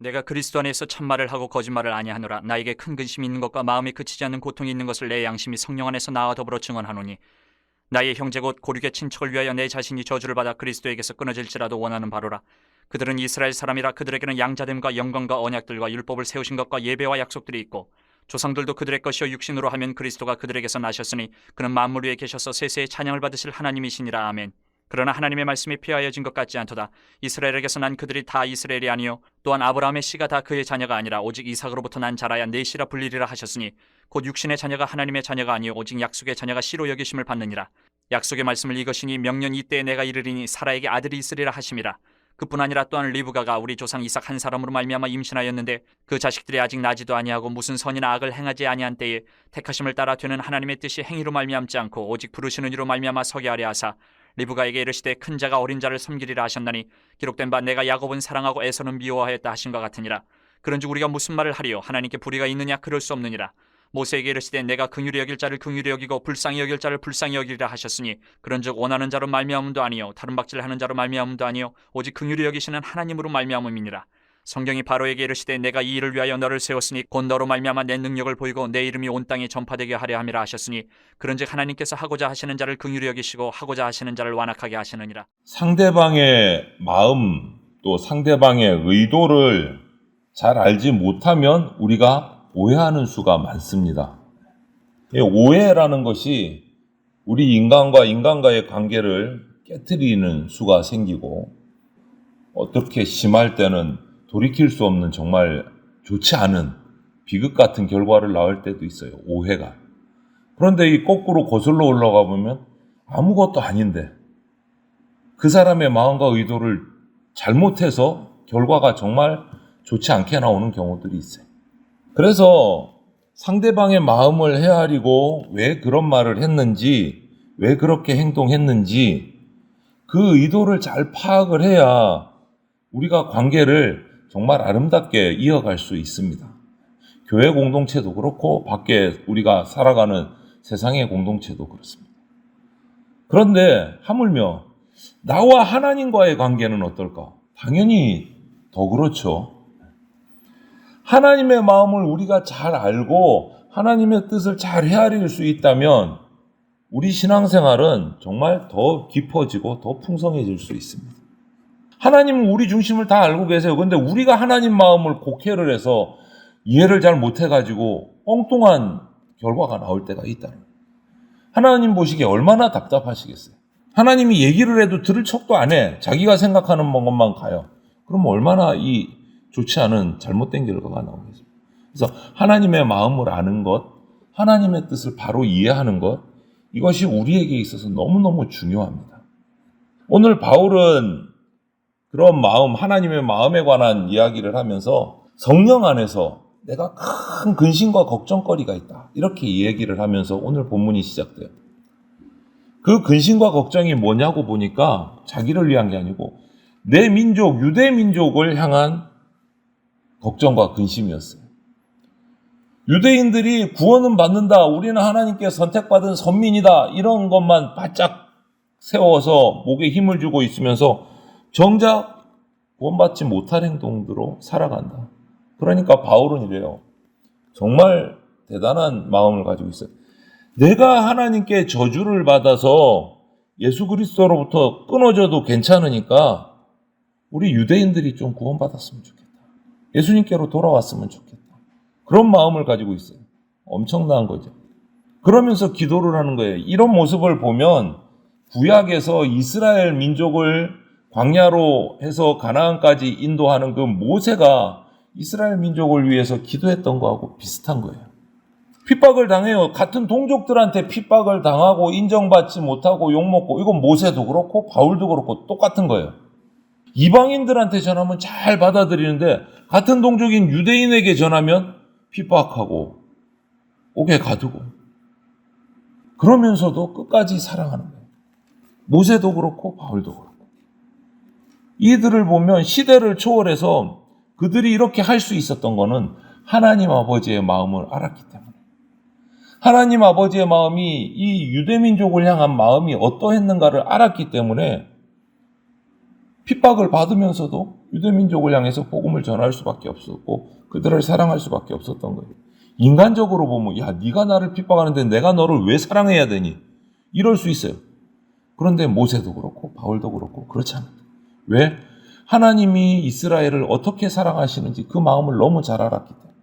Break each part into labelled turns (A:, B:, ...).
A: 내가 그리스도 안에서 참말을 하고 거짓말을 아니하노라. 나에게 큰 근심이 있는 것과 마음에 그치지 않는 고통이 있는 것을 내 양심이 성령 안에서 나와 더불어 증언하노니, 나의 형제 곧 고륙의 친척을 위하여 내 자신이 저주를 받아 그리스도에게서 끊어질지라도 원하는 바로라. 그들은 이스라엘 사람이라. 그들에게는 양자됨과 영광과 언약들과 율법을 세우신 것과 예배와 약속들이 있고, 조상들도 그들의 것이요 육신으로 하면 그리스도가 그들에게서 나셨으니 그는 만물 위에 계셔서 세세의 찬양을 받으실 하나님이시니라. 아멘. 그러나 하나님의 말씀이 폐하여진 것 같지 않도다. 이스라엘에게서 난 그들이 다 이스라엘이 아니요 또한 아브라함의 씨가 다 그의 자녀가 아니라 오직 이삭으로부터 난 자라야 내 씨라 불리리라 하셨으니, 곧 육신의 자녀가 하나님의 자녀가 아니요 오직 약속의 자녀가 씨로 여기심을 받느니라. 약속의 말씀을 이것이니 명년 이때에 내가 이르리니 사라에게 아들이 있으리라 하심이라. 그뿐 아니라 또한 리브가가 우리 조상 이삭 한 사람으로 말미암아 임신하였는데, 그 자식들이 아직 나지도 아니하고 무슨 선이나 악을 행하지 아니한 때에 택하심을 따라 되는 하나님의 뜻이 행위로 말미암지 않고 오직 부르시는 이로 말미암아 서게 하려 하사, 리브가에게 이르시되 큰 자가 어린 자를 섬기리라 하셨나니, 기록된 바 내가 야곱은 사랑하고 에서는 미워하였다 하신 것 같으니라. 그런즉 우리가 무슨 말을 하리요? 하나님께 불의가 있느냐? 그럴 수 없느니라. 모세에게 이르시되 내가 긍휼히 여길 자를 긍휼히 여기고 불쌍히 여길 자를 불쌍히 여기리라 하셨으니, 그런즉 원하는 자로 말미암음도 아니요 다름박질하는 자로 말미암음도 아니요 오직 긍휼히 여기시는 하나님으로 말미암음이니라. 성경이 바로에게 이르시되 내가 이 일을 위하여 너를 세웠으니 곧 너로 말미암아 내 능력을 보이고 내 이름이 온 땅에 전파되게 하려 함이라 하셨으니, 그런즉 하나님께서 하고자 하시는 자를 긍휼히 여기시고 하고자 하시는 자를 완악하게 하시느니라.
B: 상대방의 마음 또 상대방의 의도를 잘 알지 못하면 우리가 오해하는 수가 많습니다. 오해라는 것이 우리 인간과 인간과의 관계를 깨트리는 수가 생기고, 어떻게 심할 때는 돌이킬 수 없는 정말 좋지 않은 비극 같은 결과를 낳을 때도 있어요. 오해가. 그런데 이 거꾸로 거슬러 올라가 보면 아무것도 아닌데 그 사람의 마음과 의도를 잘못해서 결과가 정말 좋지 않게 나오는 경우들이 있어요. 그래서 상대방의 마음을 헤아리고 왜 그런 말을 했는지, 왜 그렇게 행동했는지 그 의도를 잘 파악을 해야 우리가 관계를 정말 아름답게 이어갈 수 있습니다. 교회 공동체도 그렇고 밖에 우리가 살아가는 세상의 공동체도 그렇습니다. 그런데 하물며 나와 하나님과의 관계는 어떨까? 당연히 더 그렇죠. 하나님의 마음을 우리가 잘 알고 하나님의 뜻을 잘 헤아릴 수 있다면 우리 신앙생활은 정말 더 깊어지고 더 풍성해질 수 있습니다. 하나님은 우리 중심을 다 알고 계세요. 그런데 우리가 하나님 마음을 곡해를 해서 이해를 잘 못해가지고 엉뚱한 결과가 나올 때가 있다는 거예요. 하나님 보시기에 얼마나 답답하시겠어요. 하나님이 얘기를 해도 들을 척도 안 해. 자기가 생각하는 것만 가요. 그럼 얼마나 이 좋지 않은 잘못된 결과가 나오겠습니까? 그래서 하나님의 마음을 아는 것, 하나님의 뜻을 바로 이해하는 것, 이것이 우리에게 있어서 너무너무 중요합니다. 오늘 바울은 그런 마음, 하나님의 마음에 관한 이야기를 하면서 성령 안에서 내가 큰 근심과 걱정거리가 있다, 이렇게 이 얘기를 하면서 오늘 본문이 시작돼요. 그 근심과 걱정이 뭐냐고 보니까 자기를 위한 게 아니고 내 민족, 유대 민족을 향한 걱정과 근심이었어요. 유대인들이 구원은 받는다, 우리는 하나님께 선택받은 선민이다, 이런 것만 바짝 세워서 목에 힘을 주고 있으면서 정작 구원받지 못할 행동으로 살아간다. 그러니까 바울은 이래요. 정말 대단한 마음을 가지고 있어요. 내가 하나님께 저주를 받아서 예수 그리스도로부터 끊어져도 괜찮으니까 우리 유대인들이 좀 구원받았으면 좋겠다. 예수님께로 돌아왔으면 좋겠다. 그런 마음을 가지고 있어요. 엄청난 거죠. 그러면서 기도를 하는 거예요. 이런 모습을 보면 구약에서 이스라엘 민족을 광야로 해서 가나안까지 인도하는 그 모세가 이스라엘 민족을 위해서 기도했던 거하고 비슷한 거예요. 핍박을 당해요. 같은 동족들한테 핍박을 당하고 인정받지 못하고 욕먹고, 이건 모세도 그렇고 바울도 그렇고 똑같은 거예요. 이방인들한테 전하면 잘 받아들이는데 같은 동족인 유대인에게 전하면 핍박하고 옥에 가두고, 그러면서도 끝까지 사랑하는 거예요. 모세도 그렇고 바울도 그렇고. 이들을 보면 시대를 초월해서 그들이 이렇게 할 수 있었던 거는 하나님 아버지의 마음을 알았기 때문에, 하나님 아버지의 마음이 이 유대민족을 향한 마음이 어떠했는가를 알았기 때문에 핍박을 받으면서도 유대민족을 향해서 복음을 전할 수밖에 없었고 그들을 사랑할 수밖에 없었던 거예요. 인간적으로 보면 야 네가 나를 핍박하는데 내가 너를 왜 사랑해야 되니? 이럴 수 있어요. 그런데 모세도 그렇고 바울도 그렇고 그렇지 않아요. 왜? 하나님이 이스라엘을 어떻게 사랑하시는지 그 마음을 너무 잘 알았기 때문에.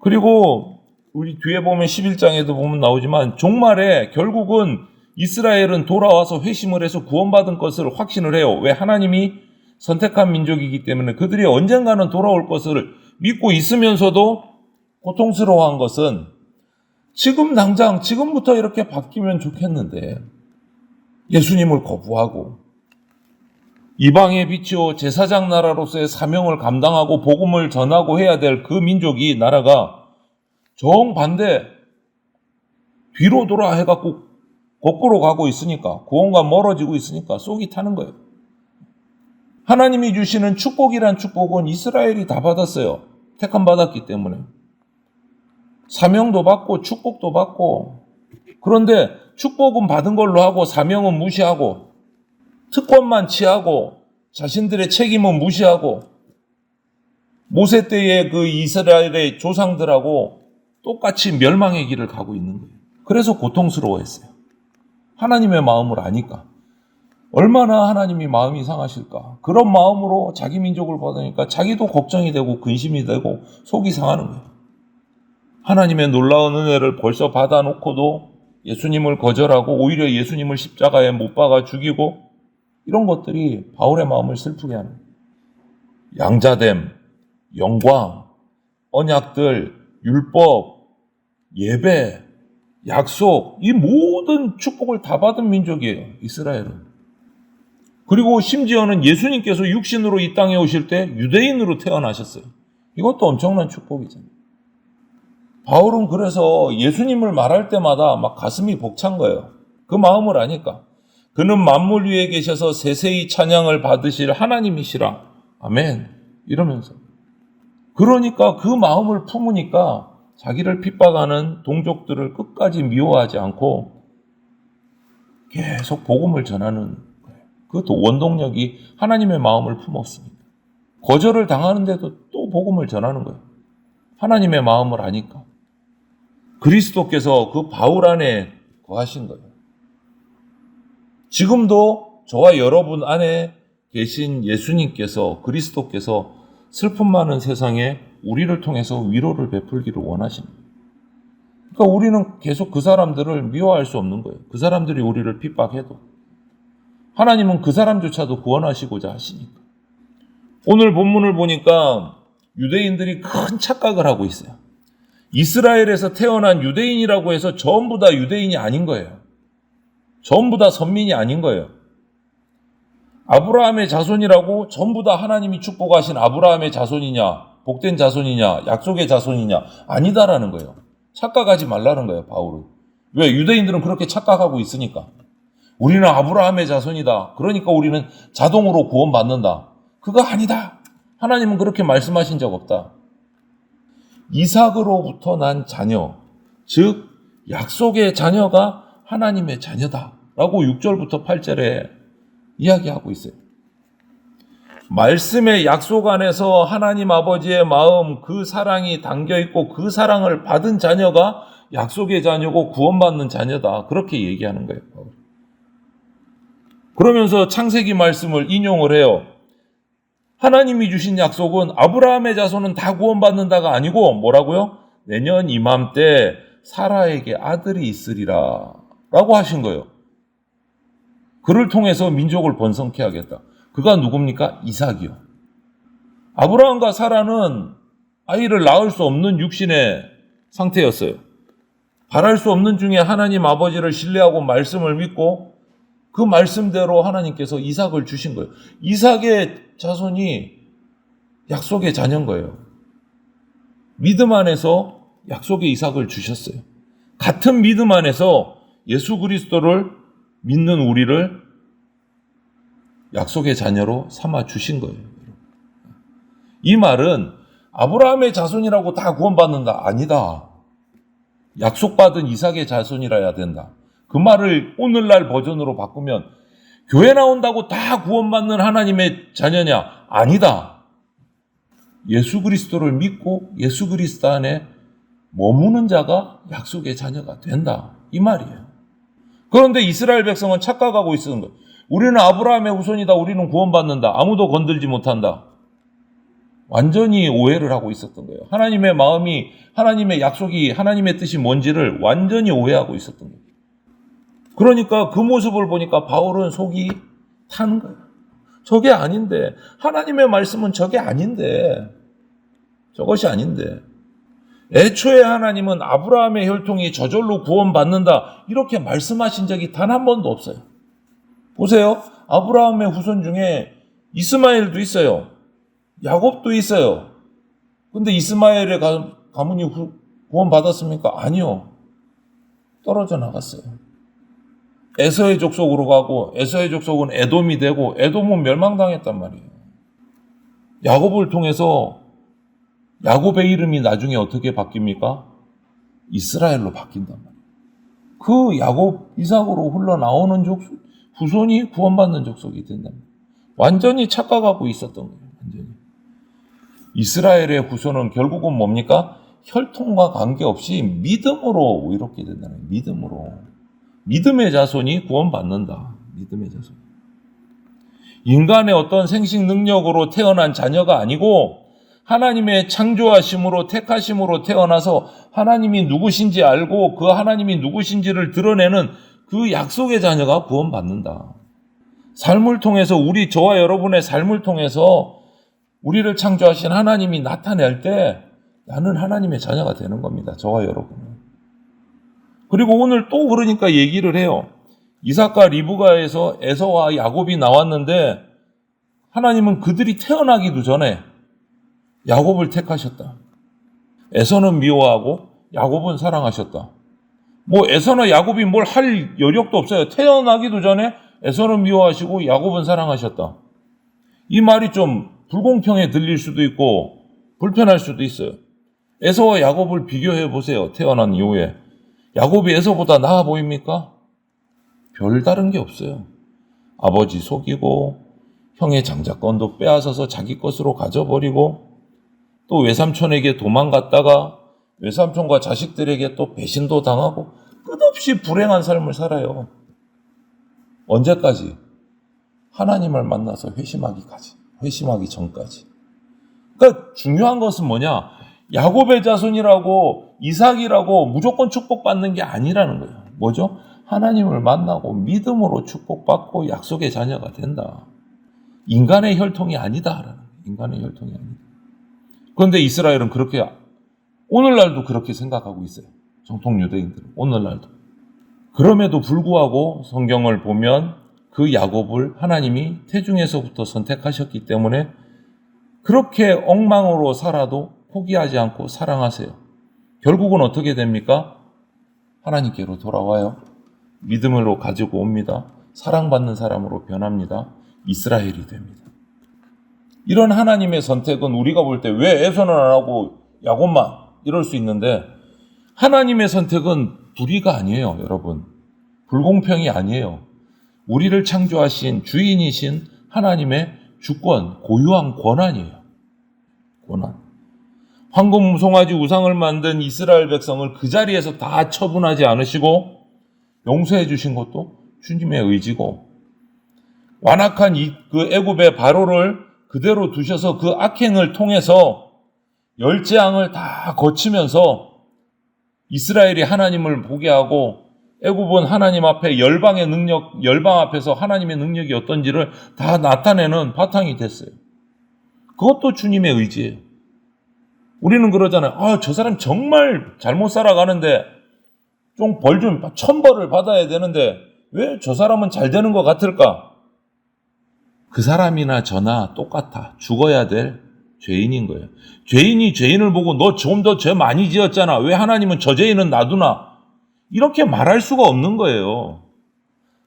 B: 그리고 우리 뒤에 보면 11장에도 보면 나오지만 종말에 결국은 이스라엘은 돌아와서 회심을 해서 구원받은 것을 확신을 해요. 왜? 하나님이 선택한 민족이기 때문에 그들이 언젠가는 돌아올 것을 믿고 있으면서도 고통스러워한 것은 지금 당장 지금부터 이렇게 바뀌면 좋겠는데 예수님을 거부하고 이방의 빛이요 제사장 나라로서의 사명을 감당하고 복음을 전하고 해야 될 그 민족이 나라가 정반대 뒤로 돌아 해갖고 거꾸로 가고 있으니까 구원과 멀어지고 있으니까 속이 타는 거예요. 하나님이 주시는 축복이란 축복은 이스라엘이 다 받았어요. 택함 받았기 때문에. 사명도 받고 축복도 받고 그런데 축복은 받은 걸로 하고 사명은 무시하고 특권만 취하고 자신들의 책임은 무시하고 모세 때의 그 이스라엘의 조상들하고 똑같이 멸망의 길을 가고 있는 거예요. 그래서 고통스러워했어요. 하나님의 마음을 아니까. 얼마나 하나님이 마음이 상하실까. 그런 마음으로 자기 민족을 받으니까 자기도 걱정이 되고 근심이 되고 속이 상하는 거예요. 하나님의 놀라운 은혜를 벌써 받아놓고도 예수님을 거절하고 오히려 예수님을 십자가에 못 박아 죽이고 이런 것들이 바울의 마음을 슬프게 하는 거예요. 양자됨, 영광, 언약들, 율법, 예배, 약속 이 모든 축복을 다 받은 민족이에요. 이스라엘은. 그리고 심지어는 예수님께서 육신으로 이 땅에 오실 때 유대인으로 태어나셨어요. 이것도 엄청난 축복이잖아요. 바울은 그래서 예수님을 말할 때마다 막 가슴이 벅찬 거예요. 그 마음을 아니까. 그는 만물 위에 계셔서 세세히 찬양을 받으실 하나님이시라. 아멘. 이러면서. 그러니까 그 마음을 품으니까 자기를 핍박하는 동족들을 끝까지 미워하지 않고 계속 복음을 전하는 거예요. 그것도 원동력이 하나님의 마음을 품었습니다. 거절을 당하는데도 또 복음을 전하는 거예요. 하나님의 마음을 아니까. 그리스도께서 그 바울 안에 거하신 거예요. 지금도 저와 여러분 안에 계신 예수님께서 그리스도께서 슬픔 많은 세상에 우리를 통해서 위로를 베풀기를 원하십니다. 그러니까 우리는 계속 그 사람들을 미워할 수 없는 거예요. 그 사람들이 우리를 핍박해도. 하나님은 그 사람조차도 구원하시고자 하시니까. 오늘 본문을 보니까 유대인들이 큰 착각을 하고 있어요. 이스라엘에서 태어난 유대인이라고 해서 전부 다 유대인이 아닌 거예요. 전부 다 선민이 아닌 거예요. 아브라함의 자손이라고 전부 다 하나님이 축복하신 아브라함의 자손이냐, 복된 자손이냐, 약속의 자손이냐, 아니다라는 거예요. 착각하지 말라는 거예요, 바울은. 왜? 유대인들은 그렇게 착각하고 있으니까. 우리는 아브라함의 자손이다. 그러니까 우리는 자동으로 구원받는다. 그거 아니다. 하나님은 그렇게 말씀하신 적 없다. 이삭으로부터 난 자녀, 즉 약속의 자녀가 하나님의 자녀다. 라고 6절부터 8절에 이야기하고 있어요. 말씀의 약속 안에서 하나님 아버지의 마음, 그 사랑이 담겨있고 그 사랑을 받은 자녀가 약속의 자녀고 구원받는 자녀다. 그렇게 얘기하는 거예요. 그러면서 창세기 말씀을 인용을 해요. 하나님이 주신 약속은 아브라함의 자손은 다 구원받는다가 아니고 뭐라고요? 내년 이맘때 사라에게 아들이 있으리라 라고 하신 거예요. 그를 통해서 민족을 번성케 하겠다. 그가 누굽니까? 이삭이요. 아브라함과 사라는 아이를 낳을 수 없는 육신의 상태였어요. 바랄 수 없는 중에 하나님 아버지를 신뢰하고 말씀을 믿고 그 말씀대로 하나님께서 이삭을 주신 거예요. 이삭의 자손이 약속의 자녀인 거예요. 믿음 안에서 약속의 이삭을 주셨어요. 같은 믿음 안에서 예수 그리스도를 믿는 우리를 약속의 자녀로 삼아 주신 거예요. 이 말은 아브라함의 자손이라고 다 구원받는다. 아니다. 약속받은 이삭의 자손이라야 된다. 그 말을 오늘날 버전으로 바꾸면 교회 나온다고 다 구원받는 하나님의 자녀냐? 아니다. 예수 그리스도를 믿고 예수 그리스도 안에 머무는 자가 약속의 자녀가 된다. 이 말이에요. 그런데 이스라엘 백성은 착각하고 있었는 거예요. 우리는 아브라함의 후손이다. 우리는 구원받는다. 아무도 건들지 못한다. 완전히 오해를 하고 있었던 거예요. 하나님의 마음이, 하나님의 약속이, 하나님의 뜻이 뭔지를 완전히 오해하고 있었던 거예요. 그러니까 그 모습을 보니까 바울은 속이 타는 거예요. 저게 아닌데, 하나님의 말씀은 저게 아닌데, 저것이 아닌데. 애초에 하나님은 아브라함의 혈통이 저절로 구원받는다, 이렇게 말씀하신 적이 단 한 번도 없어요. 보세요. 아브라함의 후손 중에 이스마엘도 있어요. 야곱도 있어요. 근데 이스마엘의 가문이 구원받았습니까? 아니요. 떨어져 나갔어요. 에서의 족속으로 가고, 에서의 족속은 에돔이 되고, 에돔은 멸망당했단 말이에요. 야곱을 통해서 야곱의 이름이 나중에 어떻게 바뀝니까? 이스라엘로 바뀐단 말이에요. 그 야곱, 이삭으로 흘러나오는 후손이 구원받는 족속이 된단 말이에요. 완전히 착각하고 있었던 거예요. 완전히. 이스라엘의 후손은 결국은 뭡니까? 혈통과 관계없이 믿음으로 이렇게 된다는 거예요. 믿음으로. 믿음의 자손이 구원받는다. 믿음의 자손. 인간의 어떤 생식 능력으로 태어난 자녀가 아니고 하나님의 창조하심으로 택하심으로 태어나서 하나님이 누구신지 알고 그 하나님이 누구신지를 드러내는 그 약속의 자녀가 구원받는다. 삶을 통해서 저와 여러분의 삶을 통해서 우리를 창조하신 하나님이 나타낼 때 나는 하나님의 자녀가 되는 겁니다. 저와 여러분은. 그리고 오늘 또 그러니까 얘기를 해요. 이삭과 리브가에서 에서와 야곱이 나왔는데 하나님은 그들이 태어나기도 전에 야곱을 택하셨다. 에서는 미워하고 야곱은 사랑하셨다. 에서나 야곱이 뭘 할 여력도 없어요. 태어나기도 전에 에서는 미워하시고 야곱은 사랑하셨다. 이 말이 좀 불공평해 들릴 수도 있고 불편할 수도 있어요. 에서와 야곱을 비교해 보세요. 태어난 이후에. 야곱이 에서보다 나아 보입니까? 별다른 게 없어요. 아버지 속이고 형의 장자권도 빼앗아서 자기 것으로 가져버리고 또 외삼촌에게 도망갔다가 외삼촌과 자식들에게 또 배신도 당하고 끝없이 불행한 삶을 살아요. 언제까지? 하나님을 만나서 회심하기 전까지. 그러니까 중요한 것은 뭐냐? 야곱의 자손이라고 이삭이라고 무조건 축복받는 게 아니라는 거예요. 뭐죠? 하나님을 만나고 믿음으로 축복받고 약속의 자녀가 된다. 인간의 혈통이 아니다라는 거예요. 인간의 혈통이 아니다. 그런데 이스라엘은 그렇게 오늘날도 그렇게 생각하고 있어요. 정통 유대인들은 오늘날도. 그럼에도 불구하고 성경을 보면 그 야곱을 하나님이 태중에서부터 선택하셨기 때문에 그렇게 엉망으로 살아도 포기하지 않고 사랑하세요. 결국은 어떻게 됩니까? 하나님께로 돌아와요. 믿음으로 가지고 옵니다. 사랑받는 사람으로 변합니다. 이스라엘이 됩니다. 이런 하나님의 선택은 우리가 볼 때 왜 에서는 안 하고 야곱만 이럴 수 있는데 하나님의 선택은 불의가 아니에요, 여러분. 불공평이 아니에요. 우리를 창조하신 주인이신 하나님의 주권, 고유한 권한이에요. 권한. 황금 송아지 우상을 만든 이스라엘 백성을 그 자리에서 다 처분하지 않으시고 용서해 주신 것도 주님의 의지고 완악한 그 애굽의 바로를 그대로 두셔서 그 악행을 통해서 열재앙을 다 거치면서 이스라엘이 하나님을 보게 하고 애굽은 하나님 앞에 열방 앞에서 하나님의 능력이 어떤지를 다 나타내는 바탕이 됐어요. 그것도 주님의 의지예요. 우리는 그러잖아요. 저 사람 정말 잘못 살아가는데 좀 벌 좀 천벌을 받아야 되는데 왜 저 사람은 잘 되는 것 같을까? 그 사람이나 저나 똑같아. 죽어야 될 죄인인 거예요. 죄인이 죄인을 보고 너 좀 더 죄 많이 지었잖아. 왜 하나님은 저 죄인은 놔두나? 이렇게 말할 수가 없는 거예요.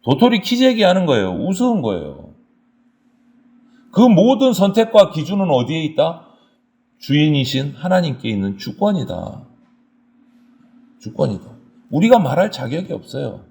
B: 도토리 키재기 하는 거예요. 우스운 거예요. 그 모든 선택과 기준은 어디에 있다? 주인이신 하나님께 있는 주권이다. 주권이다. 우리가 말할 자격이 없어요.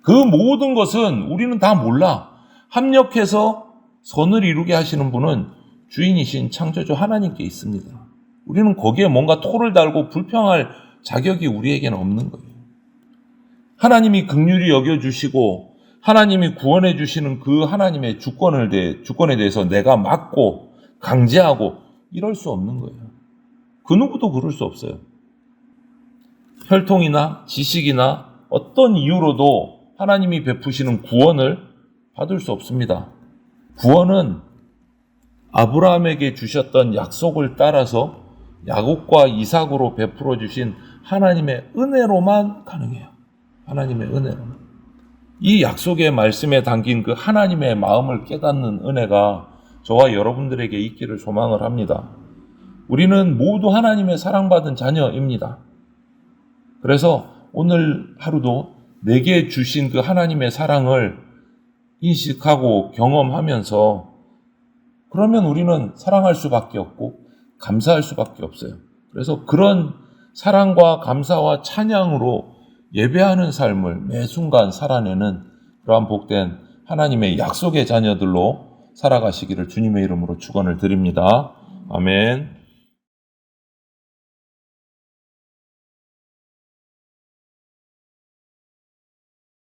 B: 그 모든 것은 우리는 다 몰라. 합력해서 선을 이루게 하시는 분은 주인이신 창조주 하나님께 있습니다. 우리는 거기에 뭔가 토를 달고 불평할 자격이 우리에게는 없는 거예요. 하나님이 긍휼히 여겨주시고 하나님이 구원해 주시는 그 하나님의 주권에 대해서 내가 막고 강제하고 이럴 수 없는 거예요. 그 누구도 그럴 수 없어요. 혈통이나 지식이나 어떤 이유로도 하나님이 베푸시는 구원을 받을 수 없습니다. 구원은 아브라함에게 주셨던 약속을 따라서 야곱과 이삭으로 베풀어 주신 하나님의 은혜로만 가능해요. 하나님의 은혜로만. 이 약속의 말씀에 담긴 그 하나님의 마음을 깨닫는 은혜가 저와 여러분들에게 있기를 소망을 합니다. 우리는 모두 하나님의 사랑받은 자녀입니다. 그래서 오늘 하루도 내게 주신 그 하나님의 사랑을 인식하고 경험하면서 그러면 우리는 사랑할 수밖에 없고 감사할 수밖에 없어요. 그래서 그런 사랑과 감사와 찬양으로 예배하는 삶을 매 순간 살아내는 그러한 복된 하나님의 약속의 자녀들로 살아가시기를 주님의 이름으로 축원을 드립니다. 아멘.